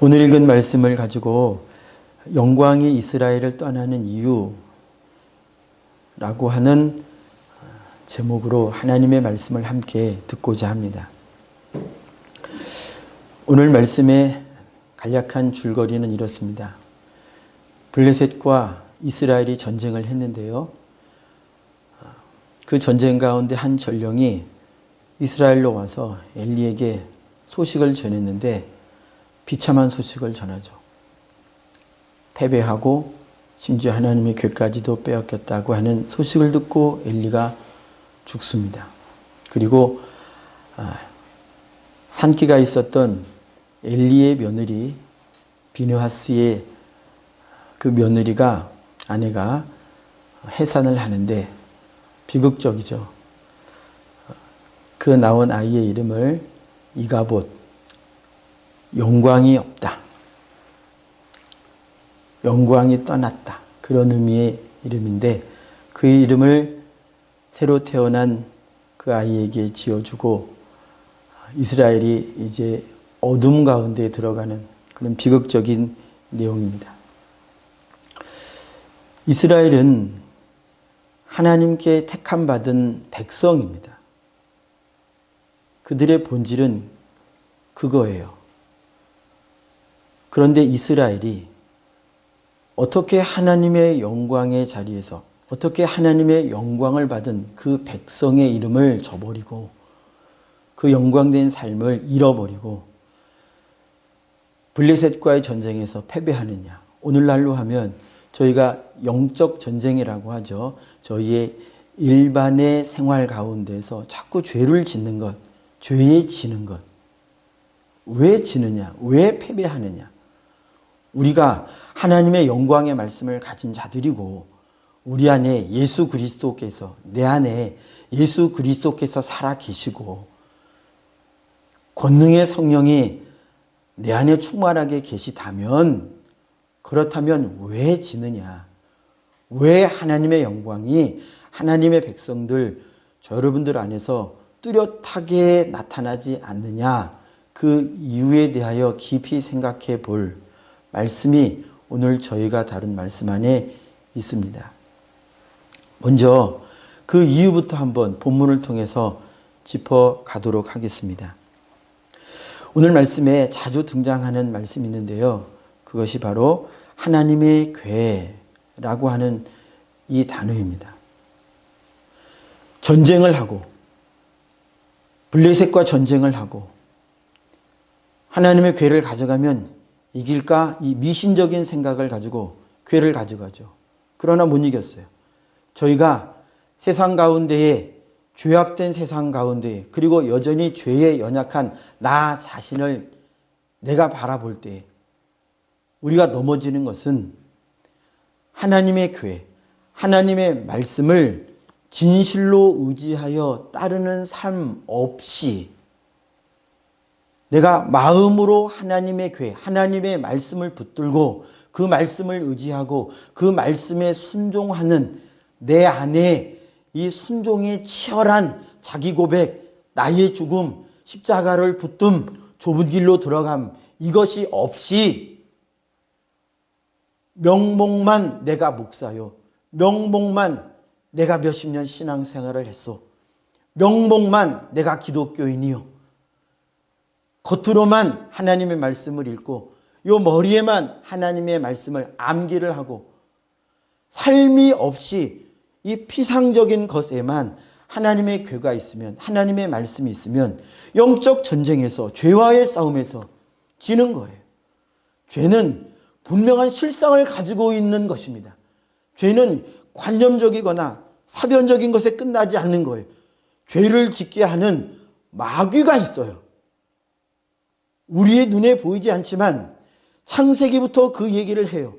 오늘 읽은 말씀을 가지고 영광이 이스라엘을 떠나는 이유라고 하는 제목으로 하나님의 말씀을 함께 듣고자 합니다. 오늘 말씀의 간략한 줄거리는 이렇습니다. 블레셋과 이스라엘이 전쟁을 했는데요. 그 전쟁 가운데 한 전령이 이스라엘로 와서 엘리에게 소식을 전했는데 비참한 소식을 전하죠. 패배하고 심지어 하나님의 궤까지도 빼앗겼다고 하는 소식을 듣고 엘리가 죽습니다. 그리고 산기가 있었던 엘리의 며느리 비느하스의 그 며느리가 아내가 해산을 하는데 비극적이죠. 그 나온 아이의 이름을 이가봇, 영광이 없다, 영광이 떠났다, 그런 의미의 이름인데 그 이름을 새로 태어난 그 아이에게 지어주고 이스라엘이 이제 어둠 가운데 들어가는 그런 비극적인 내용입니다. 이스라엘은 하나님께 택함받은 백성입니다. 그들의 본질은 그거예요. 그런데 이스라엘이 어떻게 하나님의 영광의 자리에서 어떻게 하나님의 영광을 받은 그 백성의 이름을 저버리고 그 영광된 삶을 잃어버리고 블레셋과의 전쟁에서 패배하느냐. 오늘날로 하면 저희가 영적 전쟁이라고 하죠. 저희의 일반의 생활 가운데서 자꾸 죄를 짓는 것, 죄에 지는 것. 왜 지느냐? 왜 패배하느냐? 우리가 하나님의 영광의 말씀을 가진 자들이고 우리 안에 예수 그리스도께서 내 안에 예수 그리스도께서 살아 계시고 권능의 성령이 내 안에 충만하게 계시다면 그렇다면 왜 지느냐? 왜 하나님의 영광이 하나님의 백성들 저 여러분들 안에서 뚜렷하게 나타나지 않느냐? 그 이유에 대하여 깊이 생각해 볼 말씀이 오늘 저희가 다룬 말씀 안에 있습니다. 먼저 그 이유부터 한번 본문을 통해서 짚어가도록 하겠습니다. 오늘 말씀에 자주 등장하는 말씀이 있는데요. 그것이 바로 하나님의 궤라고 하는 이 단어입니다. 전쟁을 하고 블레셋과 전쟁을 하고 하나님의 궤를 가져가면 이길까? 이 미신적인 생각을 가지고 궤를 가져가죠. 그러나 못 이겼어요. 저희가 세상 가운데에 죄악된 세상 가운데 그리고 여전히 죄에 연약한 나 자신을 내가 바라볼 때 우리가 넘어지는 것은 하나님의 궤, 하나님의 말씀을 진실로 의지하여 따르는 삶 없이 내가 마음으로 하나님의 궤, 하나님의 말씀을 붙들고 그 말씀을 의지하고 그 말씀에 순종하는 내 안에 이 순종의 치열한 자기 고백, 나의 죽음, 십자가를 붙듦, 좁은 길로 들어감 이것이 없이 명목만 내가 목사요. 명목만 내가 몇십 년 신앙생활을 했소. 명목만 내가 기독교인이요. 겉으로만 하나님의 말씀을 읽고 요 머리에만 하나님의 말씀을 암기를 하고 삶이 없이 이 피상적인 것에만 하나님의 궤가 있으면 하나님의 말씀이 있으면 영적 전쟁에서 죄와의 싸움에서 지는 거예요. 죄는 분명한 실상을 가지고 있는 것입니다. 죄는 관념적이거나 사변적인 것에 끝나지 않는 거예요. 죄를 짓게 하는 마귀가 있어요. 우리의 눈에 보이지 않지만 창세기부터 그 얘기를 해요.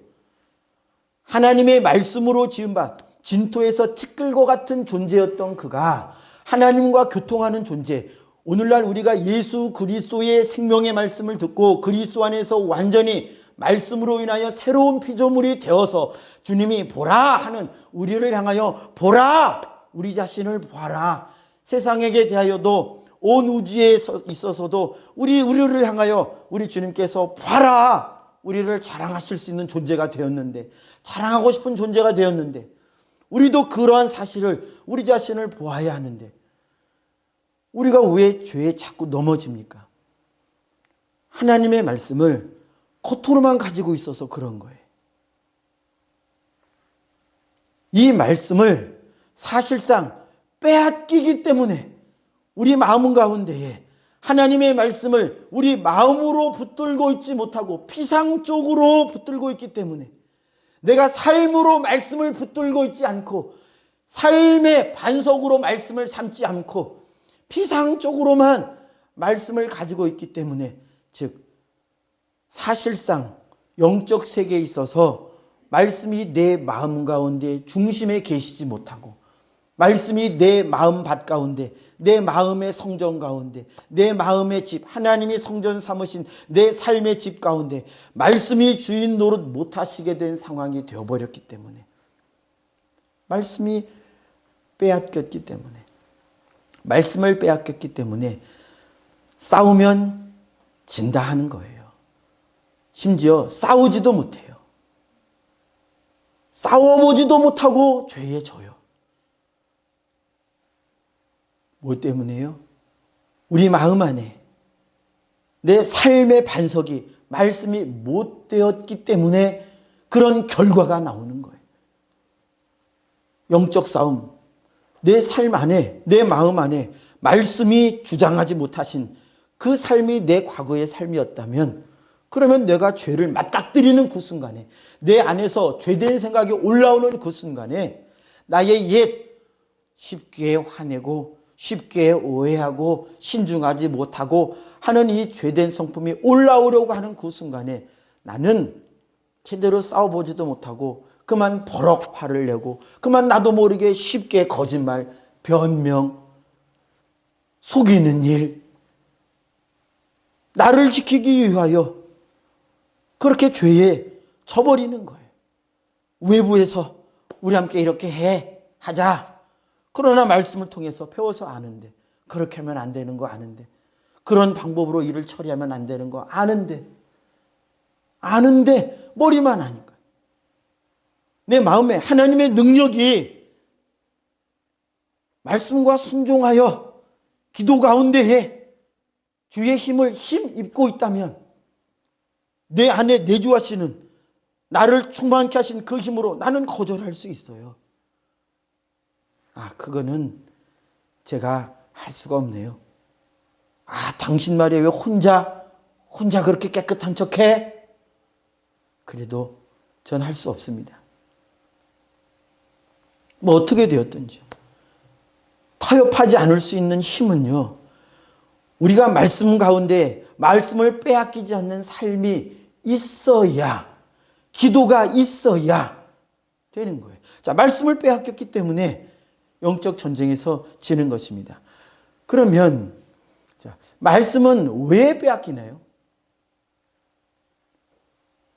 하나님의 말씀으로 지은 바 진토에서 티끌과 같은 존재였던 그가 하나님과 교통하는 존재. 오늘날 우리가 예수 그리스도의 생명의 말씀을 듣고 그리스도 안에서 완전히 말씀으로 인하여 새로운 피조물이 되어서 주님이 보라 하는 우리를 향하여 보라 우리 자신을 보아라 세상에게 대하여도 온 우주에 있어서도 우리를 향하여 우리 주님께서 봐라, 우리를 자랑하실 수 있는 존재가 되었는데, 자랑하고 싶은 존재가 되었는데, 우리도 그러한 사실을 우리 자신을 보아야 하는데 우리가 왜 죄에 자꾸 넘어집니까? 하나님의 말씀을 겉으로만 가지고 있어서 그런 거예요. 이 말씀을 사실상 빼앗기기 때문에 우리 마음 가운데에 하나님의 말씀을 우리 마음으로 붙들고 있지 못하고 피상 쪽으로 붙들고 있기 때문에, 내가 삶으로 말씀을 붙들고 있지 않고 삶의 반석으로 말씀을 삼지 않고 피상 쪽으로만 말씀을 가지고 있기 때문에, 즉 사실상 영적 세계에 있어서 말씀이 내 마음 가운데 중심에 계시지 못하고, 말씀이 내 마음 밭 가운데, 내 마음의 성전 가운데, 내 마음의 집, 하나님이 성전 삼으신 내 삶의 집 가운데 말씀이 주인 노릇 못하시게 된 상황이 되어버렸기 때문에, 말씀이 빼앗겼기 때문에, 말씀을 빼앗겼기 때문에 싸우면 진다 하는 거예요. 심지어 싸우지도 못해요. 싸워보지도 못하고 죄에 져요. 뭐 때문에요? 우리 마음 안에 내 삶의 반석이 말씀이 못 되었기 때문에 그런 결과가 나오는 거예요. 영적 싸움, 내 삶 안에, 내 마음 안에 말씀이 주장하지 못하신 그 삶이 내 과거의 삶이었다면, 그러면 내가 죄를 맞닥뜨리는 그 순간에, 내 안에서 죄된 생각이 올라오는 그 순간에 나의 옛 쉽게 화내고 쉽게 오해하고 신중하지 못하고 하는 이 죄된 성품이 올라오려고 하는 그 순간에 나는 제대로 싸워보지도 못하고 그만 버럭 화를 내고 그만 나도 모르게 쉽게 거짓말, 변명, 속이는 일, 나를 지키기 위하여 그렇게 죄에 져버리는 거예요. 외부에서 우리 함께 이렇게 하자. 그러나 말씀을 통해서 배워서 아는데, 그렇게 하면 안 되는 거 아는데, 그런 방법으로 일을 처리하면 안 되는 거 아는데 머리만 하니까 내 마음에 하나님의 능력이 말씀과 순종하여 기도 가운데에 주의 힘을 힘입고 있다면, 내 안에 내주하시는 나를 충만케 하신 그 힘으로 나는 거절할 수 있어요. 그거는 제가 할 수가 없네요. 당신 말이야, 왜 혼자 그렇게 깨끗한 척해? 그래도 전 할 수 없습니다. 뭐 어떻게 되었든지 타협하지 않을 수 있는 힘은요, 우리가 말씀 가운데 말씀을 빼앗기지 않는 삶이 있어야, 기도가 있어야 되는 거예요. 자, 말씀을 빼앗겼기 때문에 영적 전쟁에서 지는 것입니다. 그러면 자, 말씀은 왜 빼앗기나요?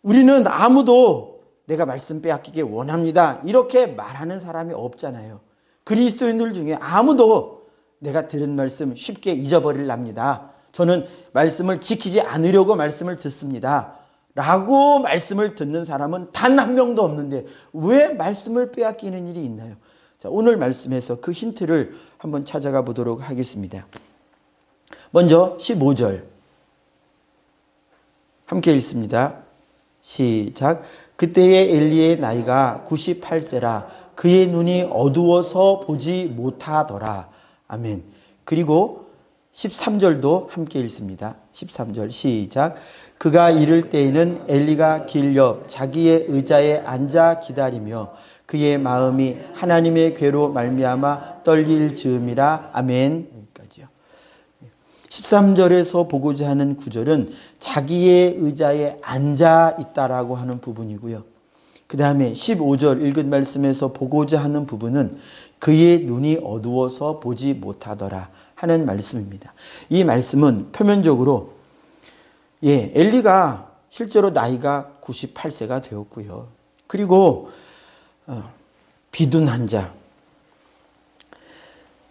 우리는 아무도 내가 말씀 빼앗기길 원합니다 이렇게 말하는 사람이 없잖아요. 그리스도인들 중에 아무도 내가 들은 말씀 쉽게 잊어버리랍니다, 저는 말씀을 지키지 않으려고 말씀을 듣습니다 라고 말씀을 듣는 사람은 단 한 명도 없는데 왜 말씀을 빼앗기는 일이 있나요? 자, 오늘 말씀에서 그 힌트를 한번 찾아가 보도록 하겠습니다. 먼저 15절 함께 읽습니다. 시작. 그때의 엘리의 나이가 98세라 그의 눈이 어두워서 보지 못하더라. 아멘. 그리고 13절도 함께 읽습니다. 13절 시작. 그가 이를 때에는 엘리가 길 옆 자기의 의자에 앉아 기다리며 그의 마음이 하나님의 괴로 말미암아 떨릴 즈음이라. 아멘. 여기까지요. 13절에서 보고자 하는 구절은 자기의 의자에 앉아 있다라고 하는 부분이고요. 그 다음에 15절 읽은 말씀에서 보고자 하는 부분은 그의 눈이 어두워서 보지 못하더라 하는 말씀입니다. 이 말씀은 표면적으로 엘리가 실제로 나이가 98세가 되었고요. 그리고 비둔한 자,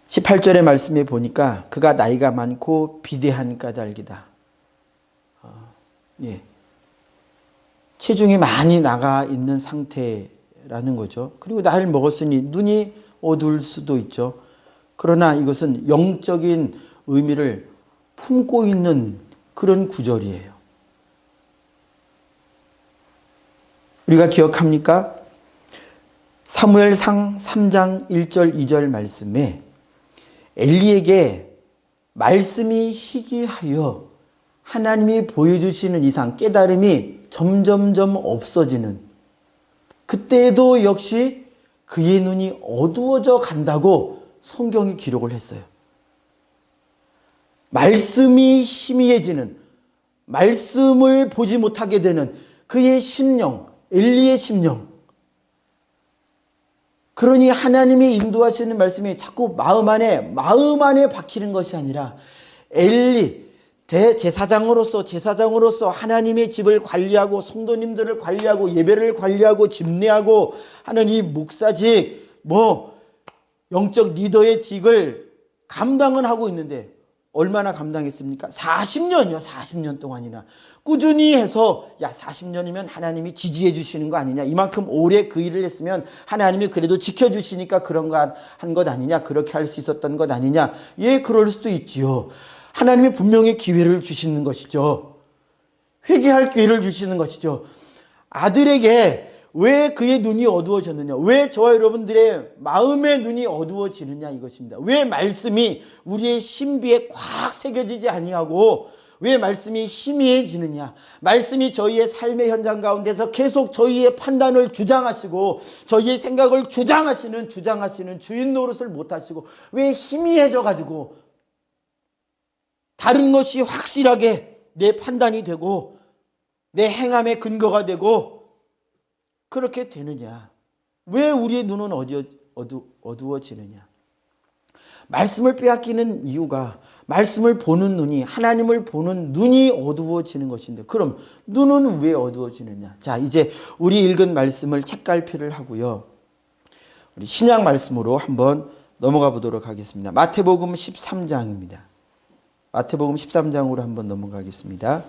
18절의 말씀에 보니까 그가 나이가 많고 비대한 까닭이다. 예. 체중이 많이 나가 있는 상태라는 거죠. 그리고 나이를 먹었으니 눈이 어두울 수도 있죠. 그러나 이것은 영적인 의미를 품고 있는 그런 구절이에요. 우리가 기억합니까? 사무엘상 3장 1절 2절 말씀에 엘리에게 말씀이 희귀하여 하나님이 보여주시는 이상 깨달음이 점점점 없어지는, 그때에도 역시 그의 눈이 어두워져 간다고 성경이 기록을 했어요. 말씀이 희미해지는, 말씀을 보지 못하게 되는 그의 심령, 엘리의 심령. 그러니 하나님이 인도하시는 말씀이 자꾸 마음 안에 박히는 것이 아니라 엘리 제사장으로서 하나님의 집을 관리하고 성도님들을 관리하고 예배를 관리하고 집례하고 하는 이 목사직, 영적 리더의 직을 감당은 하고 있는데 얼마나 감당했습니까? 40년이요. 40년 동안이나 꾸준히 해서 40년이면 하나님이 지지해 주시는 거 아니냐, 이만큼 오래 그 일을 했으면 하나님이 그래도 지켜주시니까 그런 거 한 것 아니냐, 그렇게 할 수 있었던 것 아니냐. 예, 그럴 수도 있지요. 하나님이 분명히 기회를 주시는 것이죠. 회개할 기회를 주시는 것이죠. 아들에게 왜 그의 눈이 어두워졌느냐, 왜 저와 여러분들의 마음의 눈이 어두워지느냐, 이것입니다. 왜 말씀이 우리의 신비에 꽉 새겨지지 아니하고 왜 말씀이 희미해지느냐. 말씀이 저희의 삶의 현장 가운데서 계속 저희의 판단을 주장하시고 저희의 생각을 주장하시는 주인 노릇을 못하시고 왜 희미해져 가지고 다른 것이 확실하게 내 판단이 되고 내 행함의 근거가 되고 그렇게 되느냐. 왜 우리의 눈은 어두워지느냐. 말씀을 빼앗기는 이유가 말씀을 보는 눈이, 하나님을 보는 눈이 어두워지는 것인데, 그럼 눈은 왜 어두워지느냐. 자, 이제 우리 읽은 말씀을 책갈피를 하고요, 우리 신약 말씀으로 한번 넘어가 보도록 하겠습니다. 마태복음 13장입니다. 마태복음 13장으로 한번 넘어가겠습니다.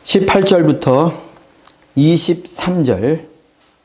(18절부터 23절)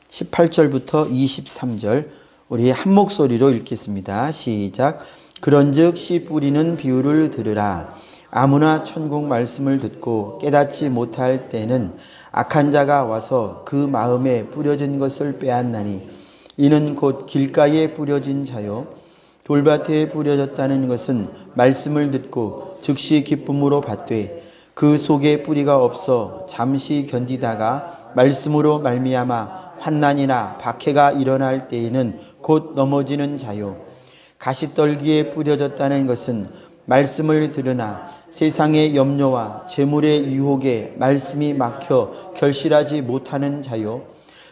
18절부터 23절 우리 한 목소리로 읽겠습니다. 시작. 그런즉 씨 뿌리는 비유를 들으라. 아무나 천국 말씀을 듣고 깨닫지 못할 때는 악한 자가 와서 그 마음에 뿌려진 것을 빼앗나니 이는 곧 길가에 뿌려진 자요 돌밭에 뿌려졌다는 것은 말씀을 듣고 즉시 기쁨으로 받되 그 속에 뿌리가 없어 잠시 견디다가 말씀으로 말미암아 환난이나 박해가 일어날 때에는 곧 넘어지는 자요. 가시떨기에 뿌려졌다는 것은 말씀을 들으나 세상의 염려와 재물의 유혹에 말씀이 막혀 결실하지 못하는 자요.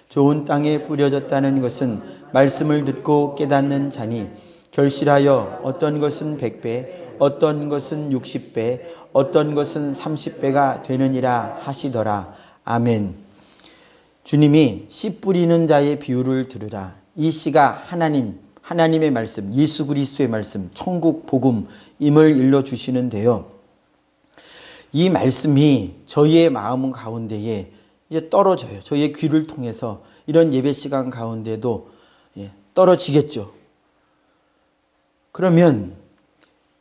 좋은 땅에 뿌려졌다는 것은 말씀을 듣고 깨닫는 자니 결실하여 어떤 것은 100배, 어떤 것은 60배, 어떤 것은 30배가 되느니라 하시더라. 아멘. 주님이 씨 뿌리는 자의 비유를 들으라. 이 씨가 하나님의 말씀, 예수 그리스도의 말씀, 천국 복음임을 일러주시는데요. 이 말씀이 저희의 마음 가운데에 이제 떨어져요. 저희의 귀를 통해서 이런 예배 시간 가운데도 떨어지겠죠. 그러면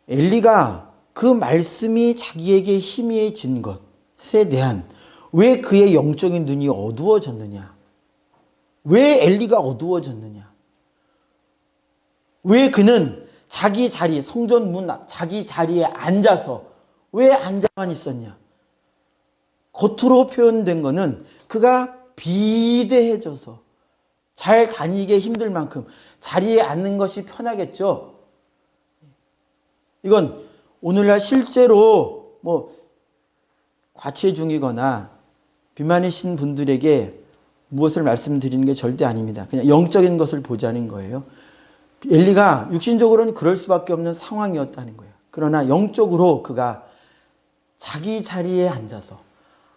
엘리가 그 말씀이 자기에게 희미해진 것에 대한 왜 그의 영적인 눈이 어두워졌느냐? 왜 엘리가 어두워졌느냐? 왜 그는 자기 자리, 성전 문 앞 자기 자리에 앉아서 왜 앉아만 있었냐? 겉으로 표현된 것은 그가 비대해져서 잘 다니기 힘들 만큼 자리에 앉는 것이 편하겠죠. 이건 오늘날 실제로 과체중이거나 비만이신 분들에게 무엇을 말씀드리는 게 절대 아닙니다. 그냥 영적인 것을 보자는 거예요. 엘리가 육신적으로는 그럴 수밖에 없는 상황이었다는 거예요. 그러나 영적으로 그가 자기 자리에 앉아서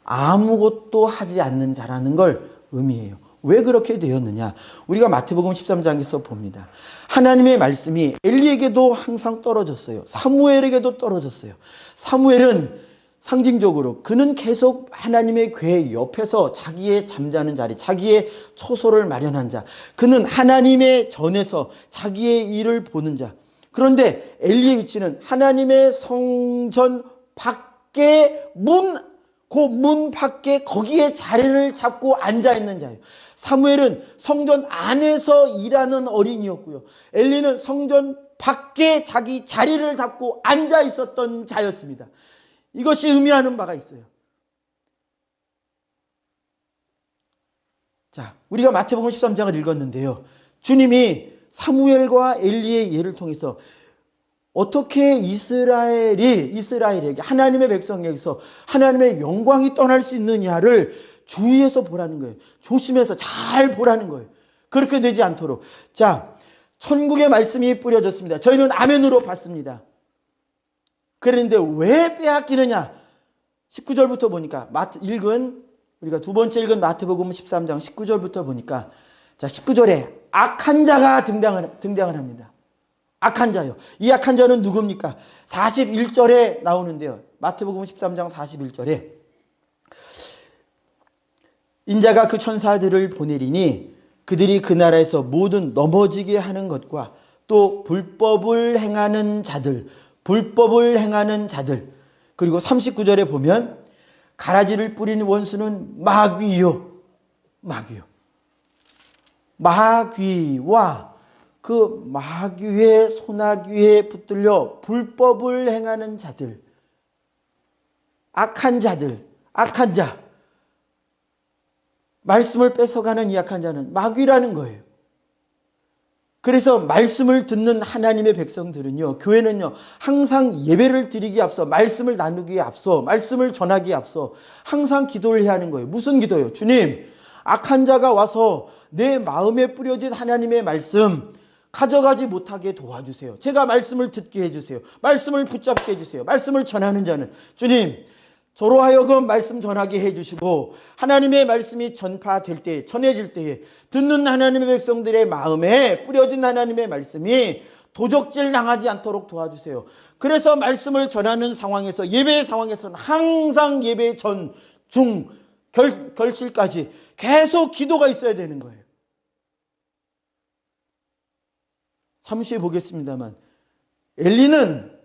아무것도 하지 않는 자라는 걸 의미해요. 왜 그렇게 되었느냐? 우리가 마태복음 13장에서 봅니다. 하나님의 말씀이 엘리에게도 항상 떨어졌어요. 사무엘에게도 떨어졌어요. 사무엘은 상징적으로 그는 계속 하나님의 궤 옆에서 자기의 잠자는 자리, 자기의 초소를 마련한 자. 그는 하나님의 전에서 자기의 일을 보는 자. 그런데 엘리의 위치는 하나님의 성전 밖에 그 문 밖에 거기에 자리를 잡고 앉아 있는 자예요. 사무엘은 성전 안에서 일하는 어린이였고요. 엘리는 성전 밖에 자기 자리를 잡고 앉아 있었던 자였습니다. 이것이 의미하는 바가 있어요. 자, 우리가 마태복음 13장을 읽었는데요. 주님이 사무엘과 엘리의 예를 통해서 어떻게 이스라엘에게 하나님의 백성에게서 하나님의 영광이 떠날 수 있느냐를 주의해서 보라는 거예요. 조심해서 잘 보라는 거예요. 그렇게 되지 않도록. 자, 천국의 말씀이 뿌려졌습니다. 저희는 아멘으로 받습니다. 그런데 왜 빼앗기느냐? 19절부터 보니까 우리가 두 번째 읽은 마태복음 13장 19절부터 보니까, 자, 19절에 악한 자가 등장을 합니다. 악한 자요. 이 악한 자는 누굽니까? 41절에 나오는데요. 마태복음 13장 41절에 인자가 그 천사들을 보내리니 그들이 그 나라에서 모든 넘어지게 하는 것과 또 불법을 행하는 자들, 그리고 39절에 보면 가라지를 뿌린 원수는 마귀요. 마귀와 그 마귀의 소나귀에 붙들려 불법을 행하는 자들, 악한 자, 말씀을 뺏어가는 이 악한 자는 마귀라는 거예요. 그래서 말씀을 듣는 하나님의 백성들은요, 교회는요, 항상 예배를 드리기에 앞서, 말씀을 나누기에 앞서, 말씀을 전하기에 앞서 항상 기도를 해야 하는 거예요. 무슨 기도예요? 주님, 악한 자가 와서 내 마음에 뿌려진 하나님의 말씀 가져가지 못하게 도와주세요. 제가 말씀을 듣게 해주세요. 말씀을 붙잡게 해주세요. 말씀을 전하는 자는 주님, 저로 하여금 말씀 전하게 해주시고 하나님의 말씀이 전파될 때, 전해질 때에 듣는 하나님의 백성들의 마음에 뿌려진 하나님의 말씀이 도적질 당하지 않도록 도와주세요. 그래서 말씀을 전하는 상황에서, 예배 상황에서는 항상 예배 전, 중, 결실까지 계속 기도가 있어야 되는 거예요. 잠시 보겠습니다만, 엘리는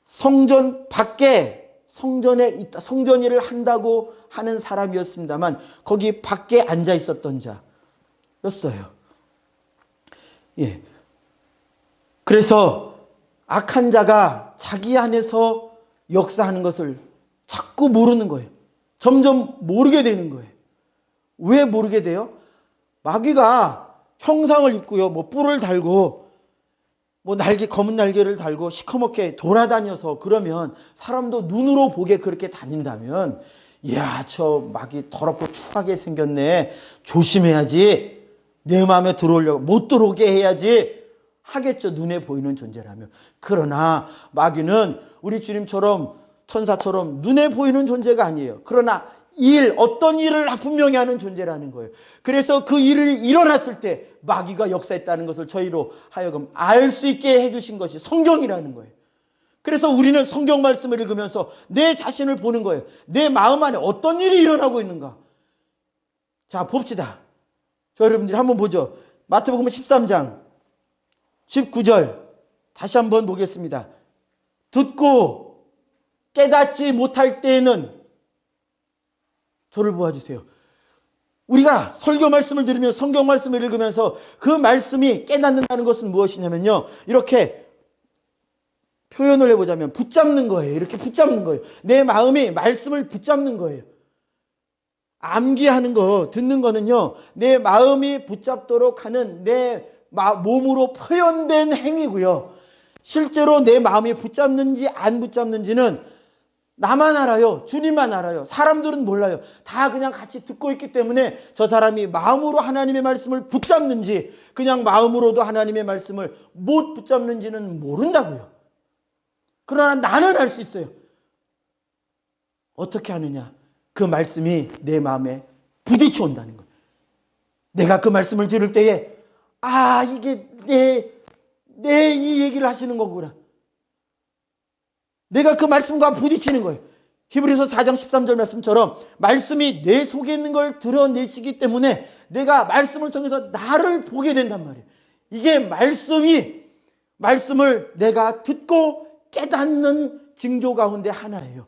성전 밖에, 성전에 있다, 성전 일을 한다고 하는 사람이었습니다만 거기 밖에 앉아 있었던 자였어요. 예. 그래서 악한 자가 자기 안에서 역사하는 것을 자꾸 모르는 거예요. 점점 모르게 되는 거예요. 왜 모르게 돼요? 마귀가 형상을 입고요, 뿔을 달고 검은 날개를 달고 시커멓게 돌아다녀서, 그러면 사람도 눈으로 보게 그렇게 다닌다면, 이야, 저 마귀 더럽고 추하게 생겼네, 조심해야지, 내 마음에 들어오려고 못 들어오게 해야지 하겠죠. 눈에 보이는 존재라면. 그러나 마귀는 우리 주님처럼, 천사처럼 눈에 보이는 존재가 아니에요. 그러나 어떤 일을 분명히 하는 존재라는 거예요. 그래서 그 일이 일어났을 때 마귀가 역사했다는 것을 저희로 하여금 알 수 있게 해주신 것이 성경이라는 거예요. 그래서 우리는 성경 말씀을 읽으면서 내 자신을 보는 거예요. 내 마음 안에 어떤 일이 일어나고 있는가. 자, 봅시다. 저 여러분들이 한번 보죠. 마태복음 13장 19절 다시 한번 보겠습니다. 듣고 깨닫지 못할 때에는 저를 보아주세요. 우리가 설교 말씀을 들으며 성경 말씀을 읽으면서 그 말씀이 깨닫는다는 것은 무엇이냐면요, 이렇게 표현을 해보자면 붙잡는 거예요. 이렇게 붙잡는 거예요. 내 마음이 말씀을 붙잡는 거예요. 암기하는 거, 듣는 거는요, 내 마음이 붙잡도록 하는 내 몸으로 표현된 행위고요. 실제로 내 마음이 붙잡는지 안 붙잡는지는 나만 알아요. 주님만 알아요. 사람들은 몰라요. 다 그냥 같이 듣고 있기 때문에 저 사람이 마음으로 하나님의 말씀을 붙잡는지 그냥 마음으로도 하나님의 말씀을 못 붙잡는지는 모른다고요. 그러나 나는 알 수 있어요. 어떻게 하느냐? 그 말씀이 내 마음에 부딪혀 온다는 거예요. 내가 그 말씀을 들을 때에 이게 내 이 얘기를 하시는 거구나. 내가 그 말씀과 부딪히는 거예요. 히브리서 4장 13절 말씀처럼 말씀이 내 속에 있는 걸 드러내시기 때문에 내가 말씀을 통해서 나를 보게 된단 말이에요. 이게 말씀을 내가 듣고 깨닫는 징조 가운데 하나예요.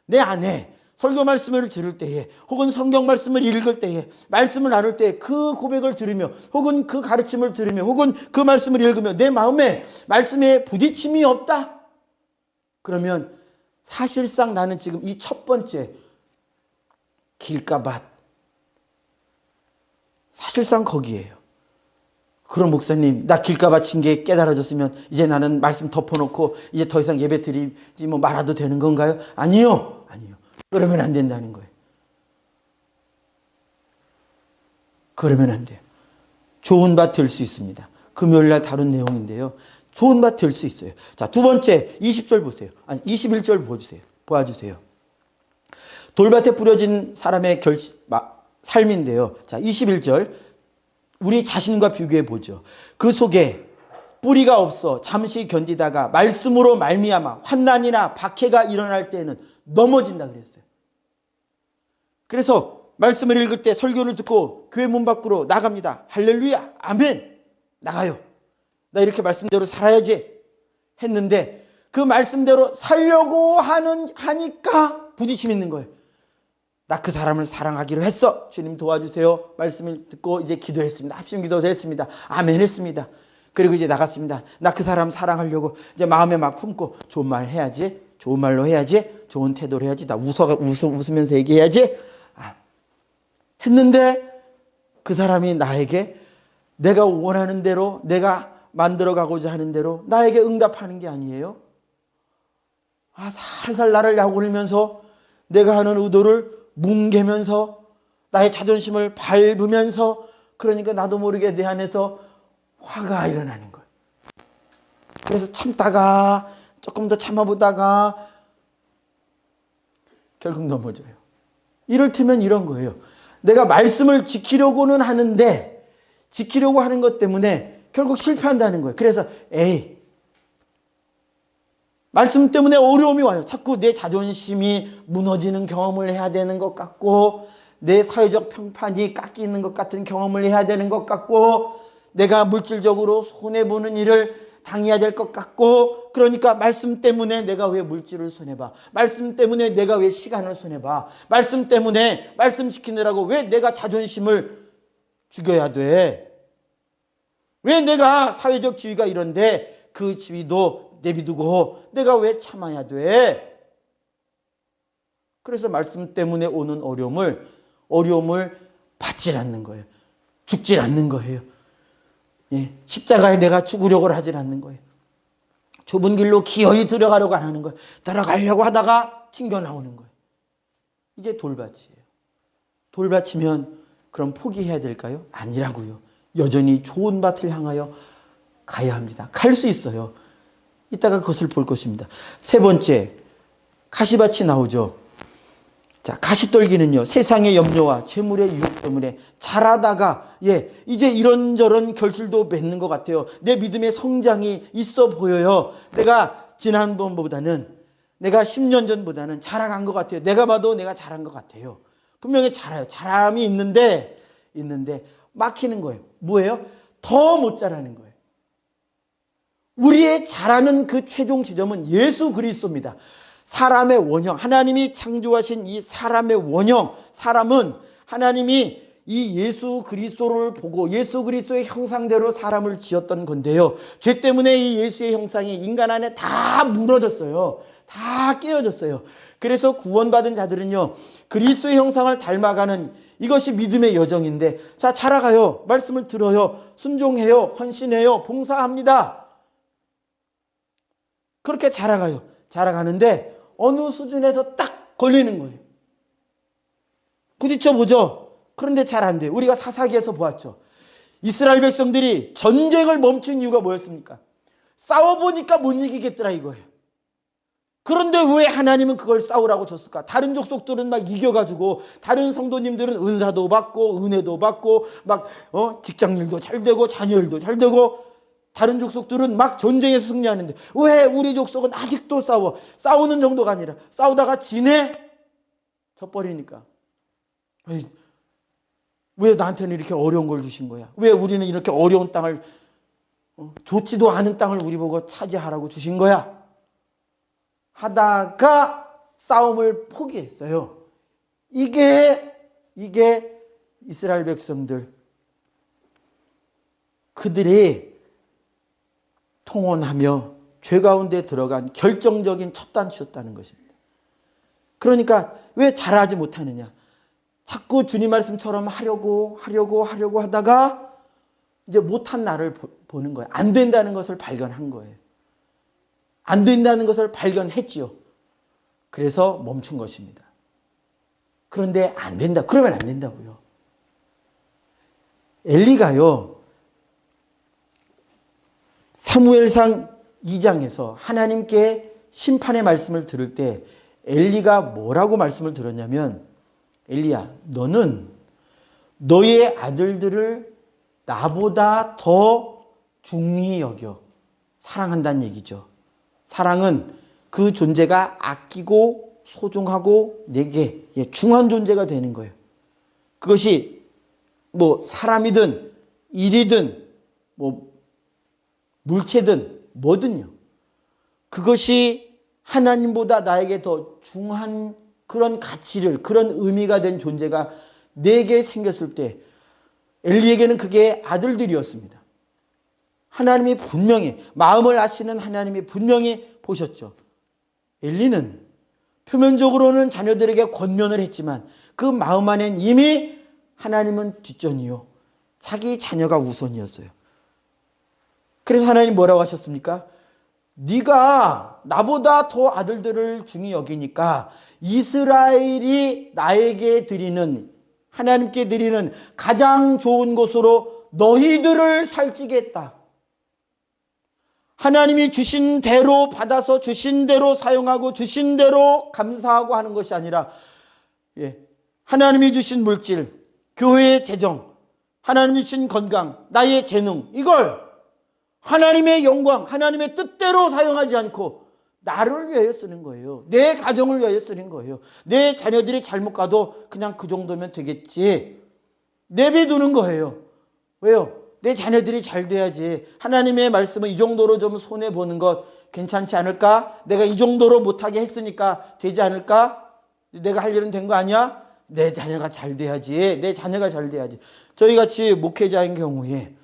내 안에 설교 말씀을 들을 때에 혹은 성경 말씀을 읽을 때에 말씀을 나눌 때 그 고백을 들으며 혹은 그 가르침을 들으며 혹은 그 말씀을 읽으며 내 마음에 말씀에 부딪힘이 없다? 그러면 사실상 나는 지금 이 첫 번째 길가밭 사실상 거기에요. 그럼 목사님 나 길가밭인 게 깨달아졌으면 이제 나는 말씀 덮어놓고 이제 더 이상 예배 드리지 말아도 되는 건가요? 아니요. 그러면 안 된다는 거예요. 그러면 안 돼요. 좋은 밭 될 수 있습니다. 금요일날 다룬 내용인데요. 좋은 밭 될 수 있어요. 자, 두 번째 20절 보세요. 21절 보아주세요. 돌밭에 뿌려진 사람의 삶인데요. 자, 21절 우리 자신과 비교해 보죠. 그 속에 뿌리가 없어 잠시 견디다가 말씀으로 말미암아 환난이나 박해가 일어날 때에는 넘어진다 그랬어요. 그래서 말씀을 읽을 때 설교를 듣고 교회 문 밖으로 나갑니다. 할렐루야, 아멘, 나가요. 나 이렇게 말씀대로 살아야지 했는데 그 말씀대로 살려고 하니까 부딪힘이 있는 거예요. 나 그 사람을 사랑하기로 했어. 주님 도와주세요. 말씀을 듣고 이제 기도했습니다. 합심 기도도 했습니다. 아멘 했습니다. 그리고 이제 나갔습니다. 나 그 사람 사랑하려고 이제 마음에 막 품고 좋은 말 해야지. 좋은 말로 해야지. 좋은 태도로 해야지. 나 웃으면서 얘기해야지. 했는데 그 사람이 나에게 내가 원하는 대로 내가 만들어가고자 하는 대로 나에게 응답하는 게 아니에요. 살살 나를 약올리면서 내가 하는 의도를 뭉개면서 나의 자존심을 밟으면서 그러니까 나도 모르게 내 안에서 화가 일어나는 거예요. 그래서 참다가 조금 더 참아보다가 결국 넘어져요. 이를테면 이런 거예요. 내가 말씀을 지키려고는 하는데 지키려고 하는 것 때문에 결국 실패한다는 거예요. 그래서 말씀 때문에 어려움이 와요. 자꾸 내 자존심이 무너지는 경험을 해야 되는 것 같고 내 사회적 평판이 깎이는 것 같은 경험을 해야 되는 것 같고 내가 물질적으로 손해보는 일을 당해야 될 것 같고 그러니까 말씀 때문에 내가 왜 물질을 손해봐? 말씀 때문에 내가 왜 시간을 손해봐? 말씀 때문에 말씀 지키느라고 왜 내가 자존심을 죽여야 돼? 왜 내가 사회적 지위가 이런데 그 지위도 내비두고 내가 왜 참아야 돼? 그래서 말씀 때문에 오는 어려움을 받질 않는 거예요. 죽질 않는 거예요. 십자가에 내가 죽으려고 하질 않는 거예요. 좁은 길로 기어이 들어가려고 안 하는 거예요. 들어가려고 하다가 튕겨 나오는 거예요. 이게 돌밭이에요. 돌밭이면 그럼 포기해야 될까요? 아니라고요. 여전히 좋은 밭을 향하여 가야 합니다. 갈 수 있어요. 이따가 그것을 볼 것입니다. 세 번째, 가시밭이 나오죠. 자, 가시떨기는요, 세상의 염려와 재물의 유혹 때문에 자라다가, 이제 이런저런 결실도 맺는 것 같아요. 내 믿음의 성장이 있어 보여요. 내가 지난번보다는, 내가 10년 전보다는 자라간 것 같아요. 내가 봐도 내가 자란 것 같아요. 분명히 자라요. 자람이 있는데 막히는 거예요. 뭐예요? 더 못 자라는 거예요. 우리의 자라는 그 최종 지점은 예수 그리스도입니다. 사람의 원형, 하나님이 창조하신 이 사람의 원형, 사람은 하나님이 이 예수 그리스도를 보고 예수 그리스도의 형상대로 사람을 지었던 건데요. 죄 때문에 이 예수의 형상이 인간 안에 다 무너졌어요. 다 깨어졌어요. 그래서 구원받은 자들은요, 그리스도의 형상을 닮아가는 이것이 믿음의 여정인데, 자, 자라가요. 말씀을 들어요. 순종해요. 헌신해요. 봉사합니다. 그렇게 자라가요. 자라가는데 어느 수준에서 딱 걸리는 거예요. 부딪혀 보죠. 그런데 잘 안 돼요. 우리가 사사기에서 보았죠. 이스라엘 백성들이 전쟁을 멈춘 이유가 뭐였습니까? 싸워보니까 못 이기겠더라 이거예요. 그런데 왜 하나님은 그걸 싸우라고 줬을까? 다른 족속들은 막 이겨가지고 다른 성도님들은 은사도 받고 은혜도 받고 막 직장일도 잘 되고 자녀일도 잘 되고 다른 족속들은 막 전쟁에서 승리하는데 왜 우리 족속은 아직도 싸워? 싸우는 정도가 아니라 싸우다가 지네? 져버리니까. 왜 나한테는 이렇게 어려운 걸 주신 거야? 왜 우리는 이렇게 어려운 땅을 좋지도 않은 땅을 우리 보고 차지하라고 주신 거야? 하다가 싸움을 포기했어요. 이게 이스라엘 백성들 그들이 통혼하며 죄 가운데 들어간 결정적인 첫 단추였다는 것입니다. 그러니까 왜 잘하지 못하느냐? 자꾸 주님 말씀처럼 하려고 하다가 이제 못한 나를 보는 거예요. 안 된다는 것을 발견한 거예요. 안 된다는 것을 발견했지요. 그래서 멈춘 것입니다. 그런데 안 된다. 그러면 안 된다고요. 엘리가요. 사무엘상 2장에서 하나님께 심판의 말씀을 들을 때 엘리가 뭐라고 말씀을 들었냐면 엘리야, 너는 너의 아들들을 나보다 더 중히 여겨 사랑한다는 얘기죠. 사랑은 그 존재가 아끼고 소중하고 내게 중요한 존재가 되는 거예요. 그것이 뭐 사람이든 일이든 뭐 물체든 뭐든요. 그것이 하나님보다 나에게 더 중요한 그런 가치를 그런 의미가 된 존재가 내게 생겼을 때 엘리에게는 그게 아들들이었습니다. 하나님이 분명히 마음을 아시는 하나님이 분명히 보셨죠. 엘리는 표면적으로는 자녀들에게 권면을 했지만 그 마음 안엔 이미 하나님은 뒷전이요. 자기 자녀가 우선이었어요. 그래서 하나님 뭐라고 하셨습니까? 네가 나보다 더 아들들을 중히 여기니까 이스라엘이 나에게 드리는 하나님께 드리는 가장 좋은 곳으로 너희들을 살찌겠다. 하나님이 주신 대로 받아서 주신 대로 사용하고 주신 대로 감사하고 하는 것이 아니라 하나님이 주신 물질, 교회의 재정, 하나님이 주신 건강, 나의 재능 이걸 하나님의 영광, 하나님의 뜻대로 사용하지 않고 나를 위하여 쓰는 거예요. 내 가정을 위하여 쓰는 거예요. 내 자녀들이 잘못 가도 그냥 그 정도면 되겠지. 내비두는 거예요. 왜요? 내 자녀들이 잘 돼야지. 하나님의 말씀은 이 정도로 좀 손해보는 것 괜찮지 않을까? 내가 이 정도로 못하게 했으니까 되지 않을까? 내가 할 일은 된 거 아니야? 내 자녀가 잘 돼야지. 내 자녀가 잘 돼야지. 저희같이 목회자인 경우에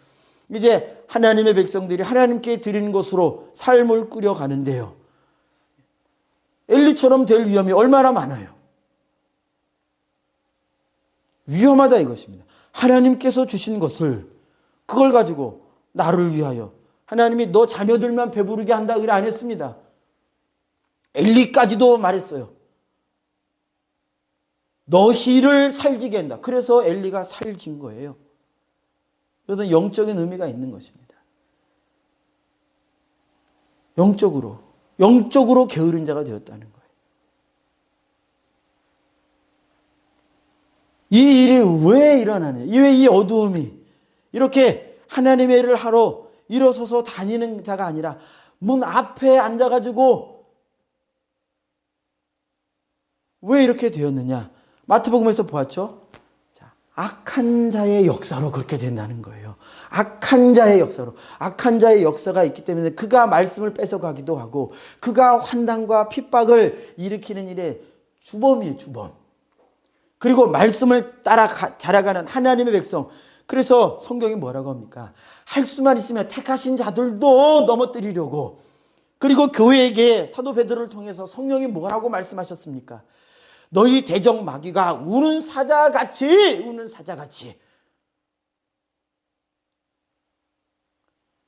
이제 하나님의 백성들이 하나님께 드리는 것으로 삶을 꾸려가는데요. 엘리처럼 될 위험이 얼마나 많아요. 위험하다 이것입니다. 하나님께서 주신 것을 그걸 가지고 나를 위하여 하나님이 너 자녀들만 배부르게 한다 그래 안 했습니다. 엘리까지도 말했어요. 너희를 살지게 한다. 그래서 엘리가 살진 거예요. 그래서 영적인 의미가 있는 것입니다. 영적으로 게으른 자가 되었다는 거예요. 이 일이 왜 일어나느냐? 왜 이 어두움이 이렇게 하나님의 일을 하러 일어서서 다니는 자가 아니라 문 앞에 앉아가지고 왜 이렇게 되었느냐? 마태복음에서 보았죠? 자, 악한 자의 역사로 그렇게 된다는 거예요. 악한 자의 역사로. 악한 자의 역사가 있기 때문에 그가 말씀을 뺏어가기도 하고 그가 환난과 핍박을 일으키는 일에 주범이에요. 주범. 그리고 말씀을 따라 자라가는 하나님의 백성. 그래서 성경이 뭐라고 합니까? 할 수만 있으면 택하신 자들도 넘어뜨리려고. 그리고 교회에게 사도 베드로를 통해서 성령이 뭐라고 말씀하셨습니까? 너희 대적 마귀가 우는 사자같이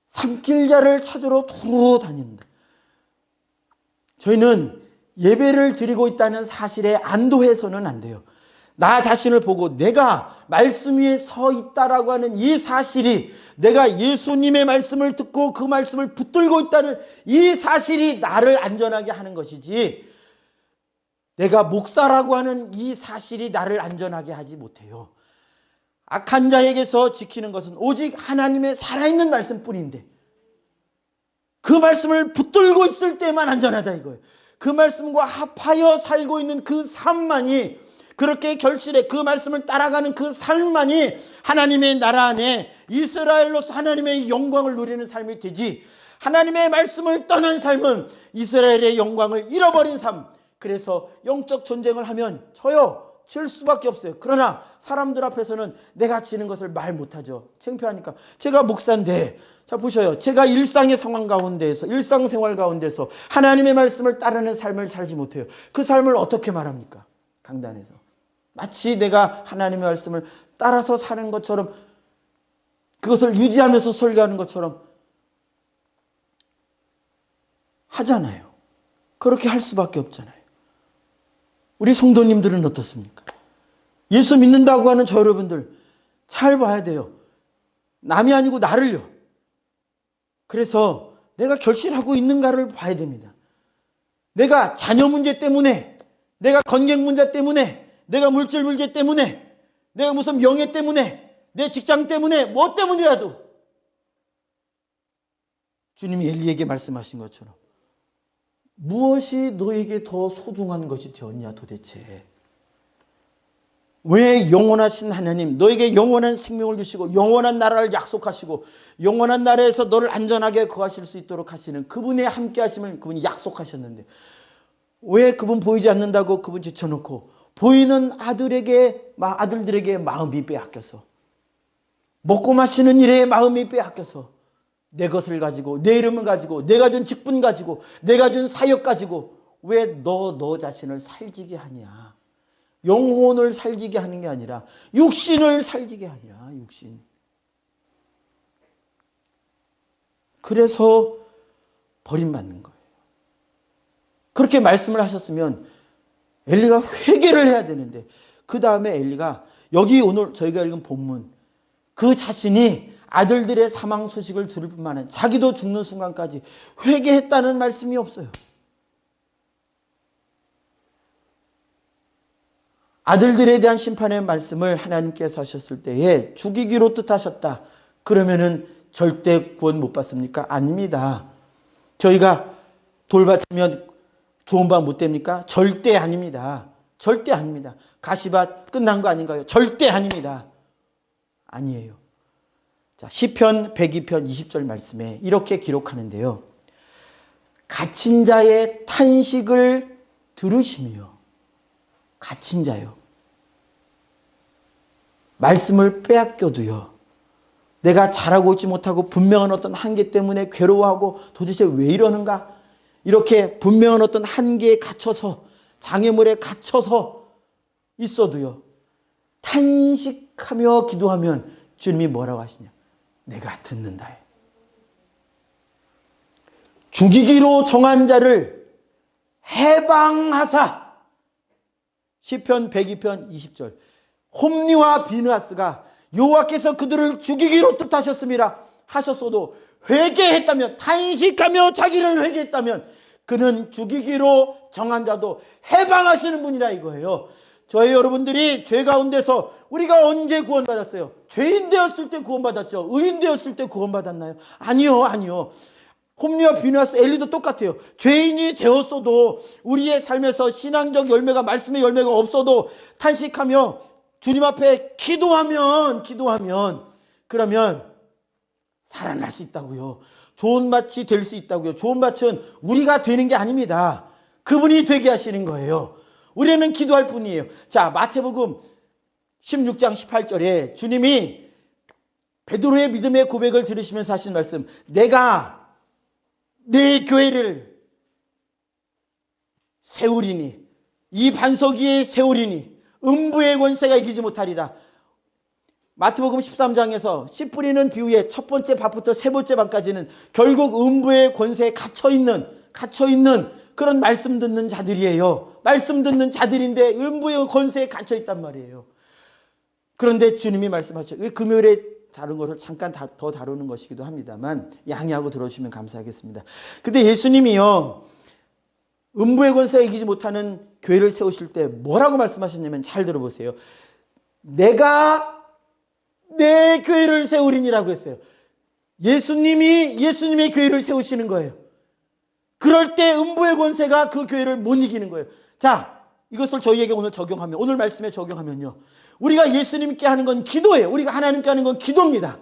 삼킬 자를 찾으러 두루 다닌다. 저희는 예배를 드리고 있다는 사실에 안도해서는 안 돼요. 나 자신을 보고 내가 말씀 위에 서 있다라고 하는 이 사실이, 내가 예수님의 말씀을 듣고 그 말씀을 붙들고 있다는 이 사실이 나를 안전하게 하는 것이지, 내가 목사라고 하는 이 사실이 나를 안전하게 하지 못해요. 악한 자에게서 지키는 것은 오직 하나님의 살아있는 말씀뿐인데, 그 말씀을 붙들고 있을 때만 안전하다 이거예요. 그 말씀과 합하여 살고 있는 그 삶만이, 그렇게 결실해 그 말씀을 따라가는 그 삶만이 하나님의 나라 안에 이스라엘로서 하나님의 영광을 누리는 삶이 되지, 하나님의 말씀을 떠난 삶은 이스라엘의 영광을 잃어버린 삶. 그래서 영적 전쟁을 하면 질 수밖에 없어요. 그러나 사람들 앞에서는 내가 지는 것을 말 못하죠. 창피하니까. 제가 목사인데, 자 보셔요. 제가 일상의 상황 가운데에서, 일상생활 가운데서 하나님의 말씀을 따르는 삶을 살지 못해요. 그 삶을 어떻게 말합니까? 강단에서. 마치 내가 하나님의 말씀을 따라서 사는 것처럼, 그것을 유지하면서 설교하는 것처럼 하잖아요. 그렇게 할 수밖에 없잖아요. 우리 성도님들은 어떻습니까? 예수 믿는다고 하는 저 여러분들 잘 봐야 돼요. 남이 아니고 나를요. 그래서 내가 결실하고 있는가를 봐야 됩니다. 내가 자녀 문제 때문에, 내가 건강 문제 때문에, 내가 물질 문제 때문에, 내가 무슨 명예 때문에, 내 직장 때문에, 뭐 때문이라도 주님이 엘리에게 말씀하신 것처럼 무엇이 너에게 더 소중한 것이 되었냐 도대체. 왜 영원하신 하나님, 너에게 영원한 생명을 주시고 영원한 나라를 약속하시고 영원한 나라에서 너를 안전하게 거하실 수 있도록 하시는 그분의 함께 하심을 그분이 약속하셨는데, 왜 그분 보이지 않는다고 그분 제쳐놓고 보이는 아들들에게 마음이 빼앗겨서, 먹고 마시는 일에 마음이 빼앗겨서, 내 것을 가지고, 내 이름을 가지고, 내가 준 직분 가지고, 내가 준 사역 가지고 왜 너 자신을 살지게 하냐. 영혼을 살지게 하는 게 아니라 육신을 살지게 하냐. 육신. 그래서 버림받는 거예요. 그렇게 말씀을 하셨으면 엘리가 회개를 해야 되는데, 그 다음에 엘리가 여기 오늘 저희가 읽은 본문, 그 자신이 아들들의 사망 소식을 들을 뿐만 아니라 자기도 죽는 순간까지 회개했다는 말씀이 없어요. 아들들에 대한 심판의 말씀을 하나님께서 하셨을 때에 죽이기로 뜻하셨다. 그러면은 절대 구원 못 받습니까? 아닙니다. 저희가 돌밭이면 좋은 밭 못 됩니까? 절대 아닙니다. 절대 아닙니다. 가시밭 끝난 거 아닌가요? 절대 아닙니다. 아니에요. 자, 시편 102편 20절 말씀에 이렇게 기록하는데요. 갇힌 자의 탄식을 들으시며, 갇힌 자요. 말씀을 빼앗겨도요. 내가 잘하고 있지 못하고 분명한 어떤 한계 때문에 괴로워하고 도대체 왜 이러는가? 이렇게 분명한 어떤 한계에 갇혀서, 장애물에 갇혀서 있어도요. 탄식하며 기도하면 주님이 뭐라고 하시냐? 내가 듣는다. 죽이기로 정한 자를 해방하사. 시편 102편 20절. 홈리와 비느하스가 여호와께서 그들을 죽이기로 뜻하셨음이라 하셨어도 회개했다면, 탄식하며 자기를 회개했다면 그는 죽이기로 정한 자도 해방하시는 분이라 이거예요. 저희 여러분들이 죄 가운데서 우리가 언제 구원받았어요? 죄인 되었을 때 구원받았죠. 의인 되었을 때 구원받았나요? 아니요. 홈리와 비느하스, 엘리도 똑같아요. 죄인이 되었어도, 우리의 삶에서 신앙적 열매가, 말씀의 열매가 없어도 탄식하며 주님 앞에 기도하면 그러면 살아날 수 있다고요. 좋은 밭이 될 수 있다고요. 좋은 밭은 우리가 되는 게 아닙니다. 그분이 되게 하시는 거예요. 우리는 기도할 뿐이에요. 자, 마태복음 16장 18절에 주님이 베드로의 믿음의 고백을 들으시면서 하신 말씀, 내가 내 교회를 세우리니, 이 반석 위에 세우리니 음부의 권세가 이기지 못하리라. 마태복음 13장에서 씨 뿌리는 비유의 첫 번째 밭부터 세 번째 밭까지는 결국 음부의 권세에 갇혀있는 그런 말씀 듣는 자들이에요. 말씀 듣는 자들인데 음부의 권세에 갇혀 있단 말이에요. 그런데 주님이 말씀하셨죠. 금요일에 다른 것을 잠깐 더 다루는 것이기도 합니다만 양해하고 들어주시면 감사하겠습니다. 근데 예수님이요, 음부의 권세에 이기지 못하는 교회를 세우실 때 뭐라고 말씀하셨냐면, 잘 들어보세요. 내가 내 교회를 세우리니라고 했어요. 예수님이 예수님의 교회를 세우시는 거예요. 그럴 때 음부의 권세가 그 교회를 못 이기는 거예요. 자, 이것을 저희에게 오늘 적용하면, 오늘 말씀에 적용하면요, 우리가 예수님께 하는 건 기도예요. 우리가 하나님께 하는 건 기도입니다.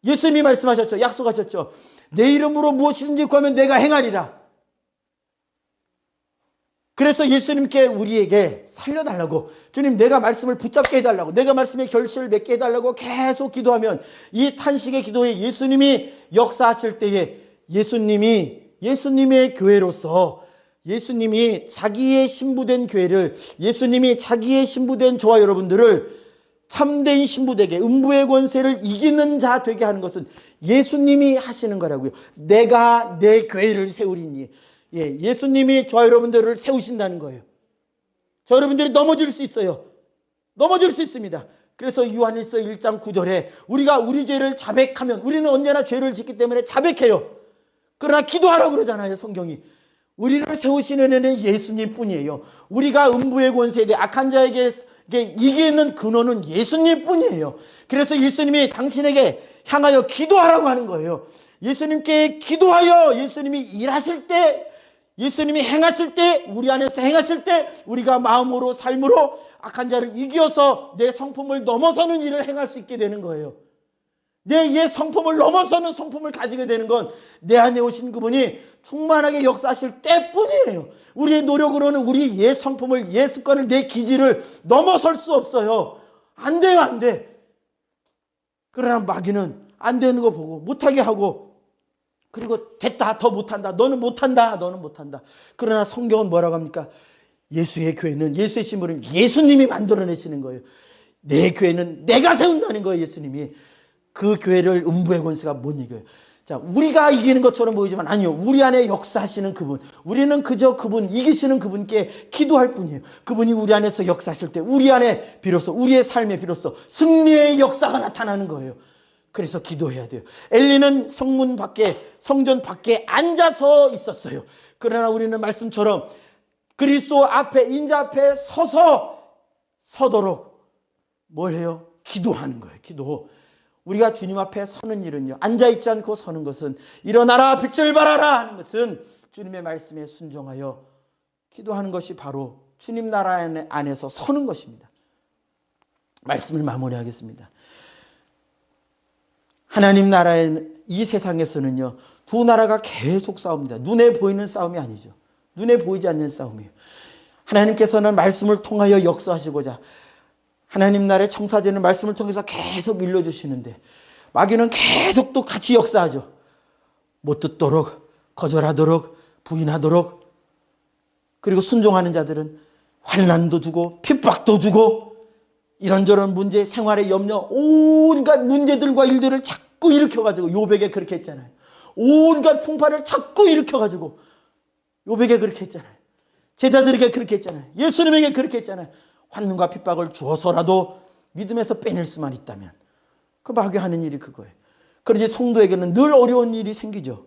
예수님이 말씀하셨죠. 약속하셨죠. 내 이름으로 무엇이든지 구하면 내가 행하리라. 그래서 예수님께 우리에게 살려달라고, 주님 내가 말씀을 붙잡게 해달라고, 내가 말씀의 결실을 맺게 해달라고 계속 기도하면, 이 탄식의 기도에 예수님이 역사하실 때에 예수님의 교회로서, 예수님이 자기의 신부된 교회를, 예수님이 자기의 신부된 저와 여러분들을 참된 신부되게 음부의 권세를 이기는 자 되게 하는 것은 예수님이 하시는 거라고요. 내가 내 교회를 세우리니. 예수님이 저와 여러분들을 세우신다는 거예요. 저 여러분들이 넘어질 수 있어요. 넘어질 수 있습니다. 그래서 요한일서 1장 9절에 우리가 우리 죄를 자백하면, 우리는 언제나 죄를 짓기 때문에 자백해요. 그러나 기도하라고 그러잖아요, 성경이. 우리를 세우시는 애는 예수님 뿐이에요. 우리가 음부의 권세에 대해 악한 자에게 이기는 근원은 예수님 뿐이에요. 그래서 예수님이 당신에게 향하여 기도하라고 하는 거예요. 예수님께 기도하여 예수님이 일하실 때, 예수님이 행하실 때, 우리 안에서 행하실 때 우리가 마음으로 삶으로 악한 자를 이겨서 내 성품을 넘어서는 일을 행할 수 있게 되는 거예요. 내 옛 성품을 넘어서는 성품을 가지게 되는 건 내 안에 오신 그분이 충만하게 역사하실 때뿐이에요. 우리의 노력으로는 우리 옛 성품을, 옛 습관을, 내 기질을 넘어설 수 없어요. 안 돼요, 안 돼. 그러나 마귀는 안 되는 거 보고 못하게 하고, 그리고 됐다, 더 못한다, 너는 못한다. 그러나 성경은 뭐라고 합니까? 예수의 교회는, 예수의 신부는 예수님이 만들어내시는 거예요. 내 교회는 내가 세운다는 거예요. 예수님이. 그 교회를 음부의 권세가 못 이겨요. 자, 우리가 이기는 것처럼 보이지만 아니요, 우리 안에 역사하시는 그분, 우리는 그저 그분, 이기시는 그분께 기도할 뿐이에요. 그분이 우리 안에서 역사하실 때 우리 안에 비로소, 우리의 삶에 비로소 승리의 역사가 나타나는 거예요. 그래서 기도해야 돼요. 엘리는 성문 밖에, 성전 밖에 앉아서 있었어요. 그러나 우리는 말씀처럼 그리스도 앞에, 인자 앞에 서도록 뭘 해요? 기도하는 거예요. 기도. 우리가 주님 앞에 서는 일은요, 앉아있지 않고 서는 것은, 일어나라 빛을 발하라 하는 것은 주님의 말씀에 순종하여 기도하는 것이 바로 주님 나라 안에서 서는 것입니다. 말씀을 마무리하겠습니다. 하나님 나라의 이 세상에서는요, 두 나라가 계속 싸웁니다. 눈에 보이는 싸움이 아니죠. 눈에 보이지 않는 싸움이에요. 하나님께서는 말씀을 통하여 역사하시고자 하나님 나라의 청사진을 말씀을 통해서 계속 일러주시는데, 마귀는 계속 또 같이 역사하죠. 못 듣도록, 거절하도록, 부인하도록. 그리고 순종하는 자들은 환난도 주고 핍박도 주고 이런저런 문제, 생활의 염려, 온갖 문제들과 일들을 자꾸 일으켜가지고, 요백에 그렇게 했잖아요. 온갖 풍파를 자꾸 일으켜가지고, 요백에 그렇게 했잖아요. 제자들에게 그렇게 했잖아요. 예수님에게 그렇게 했잖아요. 환난과 핍박을 주어서라도 믿음에서 빼낼 수만 있다면, 그 마귀 하는 일이 그거예요. 그러지 성도에게는 늘 어려운 일이 생기죠.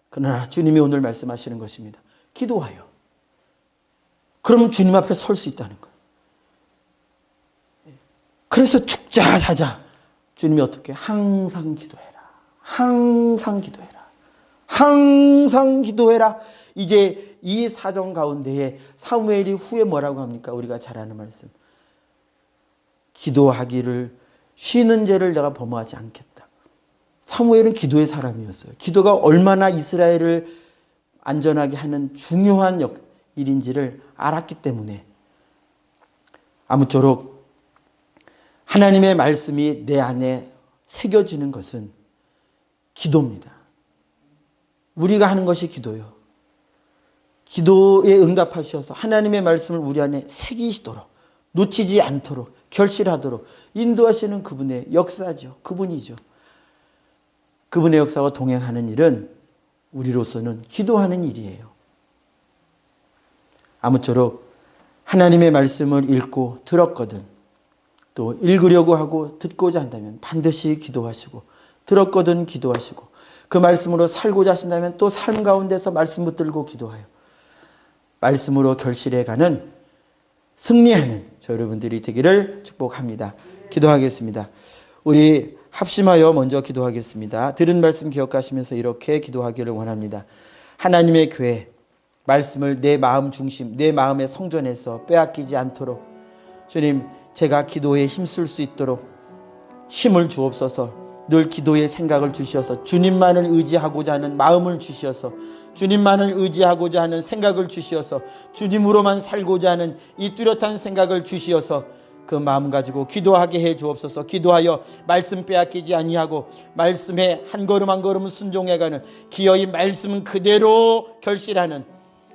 그러나 주님이 오늘 말씀하시는 것입니다. 기도하여. 그러면 주님 앞에 설 수 있다는 거예요. 그래서 죽자 사자, 주님이 어떻게? 항상 기도해라. 항상 기도해라. 항상 기도해라. 이제 이 사정 가운데에 사무엘이 후에 뭐라고 합니까? 우리가 잘 아는 말씀. 기도하기를, 쉬는 죄를 내가 범하지 않겠다. 사무엘은 기도의 사람이었어요. 기도가 얼마나 이스라엘을 안전하게 하는 중요한 일인지를 알았기 때문에, 아무쪼록 하나님의 말씀이 내 안에 새겨지는 것은 기도입니다. 우리가 하는 것이 기도요. 기도에 응답하셔서 하나님의 말씀을 우리 안에 새기시도록, 놓치지 않도록, 결실하도록 인도하시는 그분의 역사죠. 그분이죠. 그분의 역사와 동행하는 일은 우리로서는 기도하는 일이에요. 아무쪼록 하나님의 말씀을 읽고 들었거든 또 읽으려고 하고 듣고자 한다면 반드시 기도하시고 들었거든 기도하시고 그 말씀으로 살고자 하신다면 또 삶 가운데서 말씀 붙들고 기도하여 말씀으로 결실해가는 승리하는 저 여러분들이 되기를 축복합니다. 기도하겠습니다. 우리 합심하여 먼저 기도하겠습니다. 들은 말씀 기억하시면서 이렇게 기도하기를 원합니다. 하나님의 교회 말씀을 내 마음 중심 내 마음의 성전에서 빼앗기지 않도록 주님 제가 기도에 힘쓸 수 있도록 힘을 주옵소서. 늘 기도의 생각을 주시어서 주님만을 의지하고자 하는 마음을 주시어서 주님만을 의지하고자 하는 생각을 주시어서 주님으로만 살고자 하는 이 뚜렷한 생각을 주시어서 그 마음 가지고 기도하게 해 주옵소서. 기도하여 말씀 빼앗기지 아니하고 말씀에 한 걸음 한 걸음 순종해가는 기어이 말씀 그대로 결실하는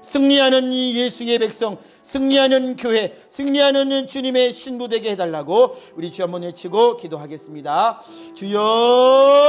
승리하는 이 예수의 백성, 승리하는 교회, 승리하는 주님의 신부 되게 해달라고 우리 주 한번 외치고 기도하겠습니다. 주여.